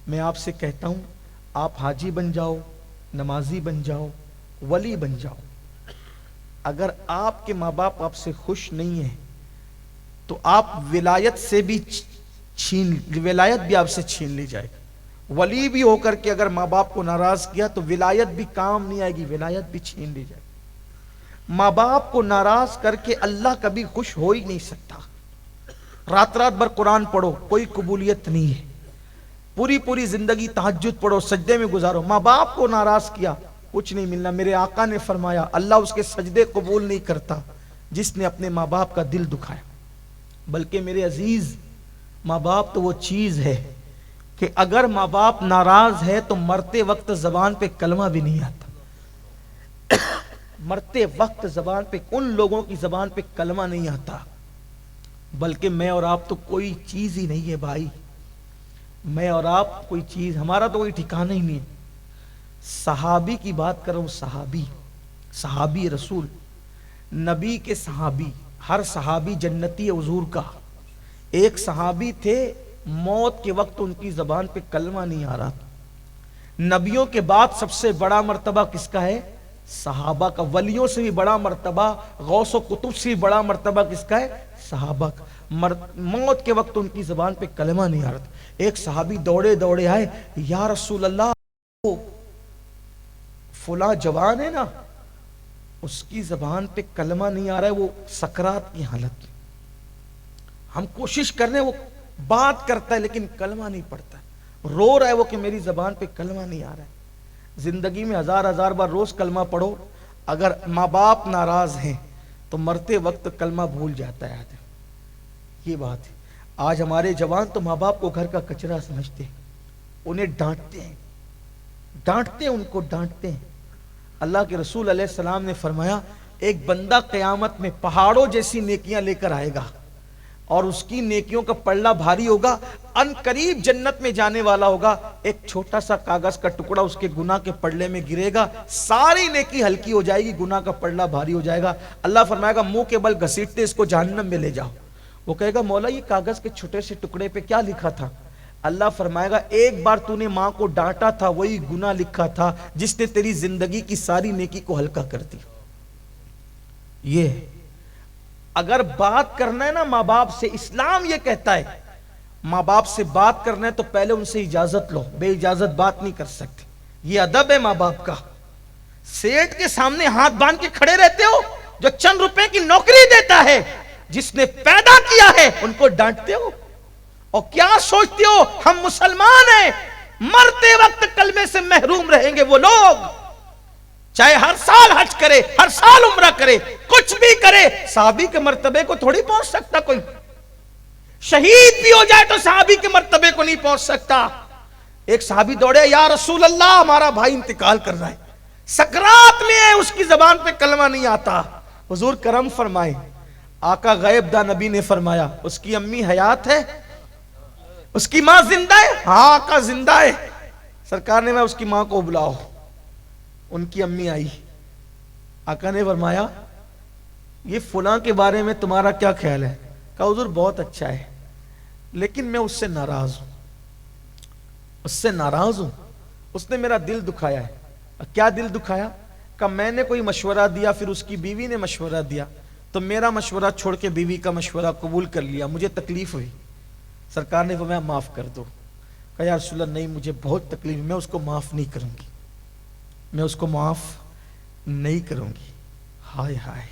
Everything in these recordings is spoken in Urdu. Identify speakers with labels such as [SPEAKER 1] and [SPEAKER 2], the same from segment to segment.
[SPEAKER 1] میں آپ سے کہتا ہوں آپ حاجی بن جاؤ، نمازی بن جاؤ، ولی بن جاؤ، اگر آپ کے ماں باپ آپ سے خوش نہیں ہیں تو آپ ولایت سے بھی ولایت بھی آپ سے چھین لی جائے گی۔ ولی بھی ہو کر کے اگر ماں باپ کو ناراض کیا تو ولایت بھی کام نہیں آئے گی، ولایت بھی چھین لی جائے گی۔ ماں باپ کو ناراض کر کے اللہ کبھی خوش ہو ہی نہیں سکتا۔ رات رات بھر قرآن پڑھو، کوئی قبولیت نہیں ہے۔ پوری پوری زندگی تہجد پڑھو، سجدے میں گزارو، ماں باپ کو ناراض کیا، کچھ نہیں ملنا۔ میرے آقا نے فرمایا اللہ اس کے سجدے قبول نہیں کرتا جس نے اپنے ماں باپ کا دل دکھایا۔ بلکہ میرے عزیز، ماں باپ تو وہ چیز ہے کہ اگر ماں باپ ناراض ہے تو مرتے وقت زبان پہ کلمہ بھی نہیں آتا۔ مرتے وقت زبان پہ ان لوگوں کی زبان پہ کلمہ نہیں آتا۔ بلکہ میں اور آپ تو کوئی چیز ہی نہیں ہے بھائی، میں اور آپ کوئی چیز، ہمارا تو کوئی ٹھکانہ ہی نہیں ہے۔ صحابی کی بات کروں، صحابی رسول، نبی کے صحابی، ہر صحابی جنتی حضور کا۔ ایک صحابی تھے موت کے وقت ان کی زبان پہ کلمہ نہیں آ رہا تھا۔ نبیوں کے بعد سب سے بڑا مرتبہ کس کا ہے؟ صحابہ کا۔ ولیوں سے بھی بڑا مرتبہ، غوث و قطب سے بھی بڑا مرتبہ کس کا ہے؟ صحابہ کا۔ موت کے وقت ان کی زبان پہ کلمہ نہیں آ رہا تھا۔ ایک صحابی دوڑے دوڑے آئے، یا رسول اللہ، فلاں جوان ہے نا، اس کی زبان پہ کلمہ نہیں آ رہا ہے، وہ سکرات کی حالت میں، ہم کوشش کر رہے ہیں، وہ بات کرتا ہے لیکن کلمہ نہیں پڑتا ہے، رو رہا ہے وہ کہ میری زبان پہ کلمہ نہیں آ رہا ہے۔ زندگی میں ہزار ہزار بار روز کلمہ پڑھو، اگر ماں باپ ناراض ہیں تو مرتے وقت کلمہ بھول جاتا ہے آدمی۔ یہ بات ہے۔ آج ہمارے جوان تو ماں باپ کو گھر کا کچرا سمجھتے ہیں، انہیں ڈانٹتے ہیں، ان کو ڈانٹتے ہیں۔ اللہ کے رسول علیہ السلام نے فرمایا ایک بندہ قیامت میں پہاڑوں جیسی نیکیاں لے کر آئے گا اور اس کی نیکیوں کا پلڑا بھاری ہوگا، ان قریب جنت میں جانے والا ہوگا، ایک چھوٹا سا کاغذ کا ٹکڑا اس کے گناہ کے پلڑے میں گرے گا، ساری نیکی ہلکی ہو جائے گی، گناہ کا پلڑا بھاری ہو جائے گا۔ اللہ فرمائے گا منہ کے بل گھسیٹتے اس کو جہنم میں لے جاؤ۔ وہ کہے گا مولا یہ کاغذ کے چھوٹے سے ٹکڑے پہ کیا لکھا تھا؟ اللہ فرمائے گا ایک بار تو نے ماں کو ڈانٹا تھا، وہی گناہ لکھا تھا جس نے تیری زندگی کی ساری نیکی کو ہلکا کر دی۔ یہ اگر بات کرنا ہے نا ماں باپ سے، اسلام یہ کہتا ہے ماں باپ سے بات کرنا ہے تو پہلے ان سے اجازت لو، بے اجازت بات نہیں کر سکتے، یہ ادب ہے ماں باپ کا۔ سیٹ کے سامنے ہاتھ باندھ کے کھڑے رہتے ہو، جو چند روپے کی نوکری دیتا ہے، جس نے پیدا کیا ہے، ان کو ڈانٹتے ہو، اور کیا سوچتے ہو ہم مسلمان ہیں، مرتے وقت کلمے سے محروم رہیں گے وہ لوگ، چاہے ہر سال حج کرے، ہر سال عمرہ کرے، کچھ بھی کرے، صحابی کے مرتبے کو تھوڑی پہنچ سکتا کوئی، شہید بھی ہو جائے تو صحابی کے مرتبے کو نہیں پہنچ سکتا۔ ایک صحابی دوڑے، یا رسول اللہ ہمارا بھائی انتقال کر رہا ہے، سکرات میں ہے، اس کی زبان پہ کلمہ نہیں آتا، حضور کرم فرمائے۔ آقا غیب دا نبی نے فرمایا اس کی امی حیات ہے، اس کی ماں زندہ ہے؟ ہاں آقا زندہ ہے۔ سرکار نے اس کی ماں کو بلاؤ، ان کی امی آئی، آقا نے فرمایا یہ فلاں کے بارے میں تمہارا کیا خیال ہے؟ کہا حضور بہت اچھا ہے لیکن میں اس سے ناراض ہوں، اس نے میرا دل دکھایا ہے۔ کیا دل دکھایا؟ کہ میں نے کوئی مشورہ دیا، پھر اس کی بیوی نے مشورہ دیا تو میرا مشورہ چھوڑ کے بیوی کا مشورہ قبول کر لیا، مجھے تکلیف ہوئی۔ سرکار نے فرمایا معاف کر دو۔ کہا یا رسول اللہ نہیں مجھے بہت تکلیف، میں اس کو معاف نہیں کروں گی، میں اس کو معاف نہیں کروں گی۔ ہائے ہائے،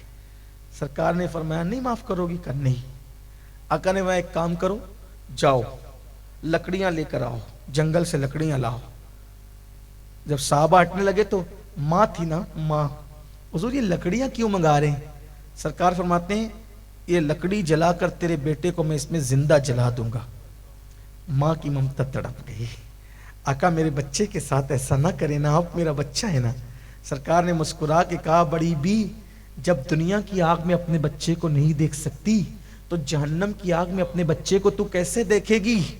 [SPEAKER 1] سرکار نے فرمایا نہیں معاف کرو گی؟ کہ نہیں۔ آقا نے فرمایا ایک کام کرو، جاؤ لکڑیاں لے کر آؤ، جنگل سے لکڑیاں لاؤ۔ جب صحابہ ہٹنے لگے تو ماں تھی نا، ماں، حضور یہ لکڑیاں کیوں منگا رہے ہیں؟ سرکار فرماتے ہیں یہ لکڑی جلا کر تیرے بیٹے کو میں اس میں زندہ جلا دوں گا۔ ماں کی ممتا تڑپ گئی، آقا میرے بچے کے ساتھ ایسا نہ کرے نا، آپ میرا بچہ ہے نا۔ سرکار نے مسکرا کے کہا بڑی بی، جب دنیا کی آگ میں اپنے بچے کو نہیں دیکھ سکتی تو جہنم کی آگ میں اپنے بچے کو تو کیسے دیکھے گی؟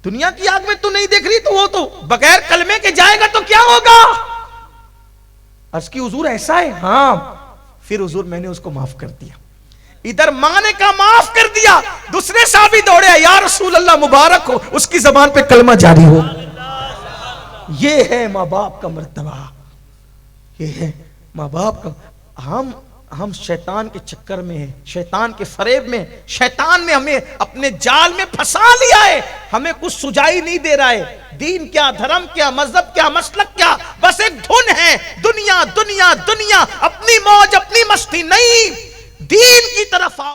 [SPEAKER 1] دنیا کی آگ میں تو نہیں دیکھ رہی تو وہ تو بغیر کلمے کے جائے گا تو کیا ہوگا؟ عرض کی حضور ایسا ہے؟ ہاں۔ پھر حضور میں نے اس کو معاف کر دیا۔ ادھر ماں نے کہا معاف کر دیا، دوسرے صحابی دوڑے یا رسول اللہ مبارک ہو، اس کی زبان پہ کلمہ جاری ہو۔ یہ ہے ماں باپ کا مرتبہ، یہ ہے ماں باپ کا۔ ہم شیطان کے چکر میں ہیں، شیطان کے فریب میں، شیطان نے ہمیں اپنے جال میں پھنسا لیا ہے، ہمیں کچھ سجائی نہیں دے رہا ہے۔ دین کیا، دھرم کیا، مذہب کیا، مسلک کیا، بس ایک دھن ہے، دنیا دنیا دنیا، اپنی موج اپنی مستی نہیں۔ دین کی طرف آؤ۔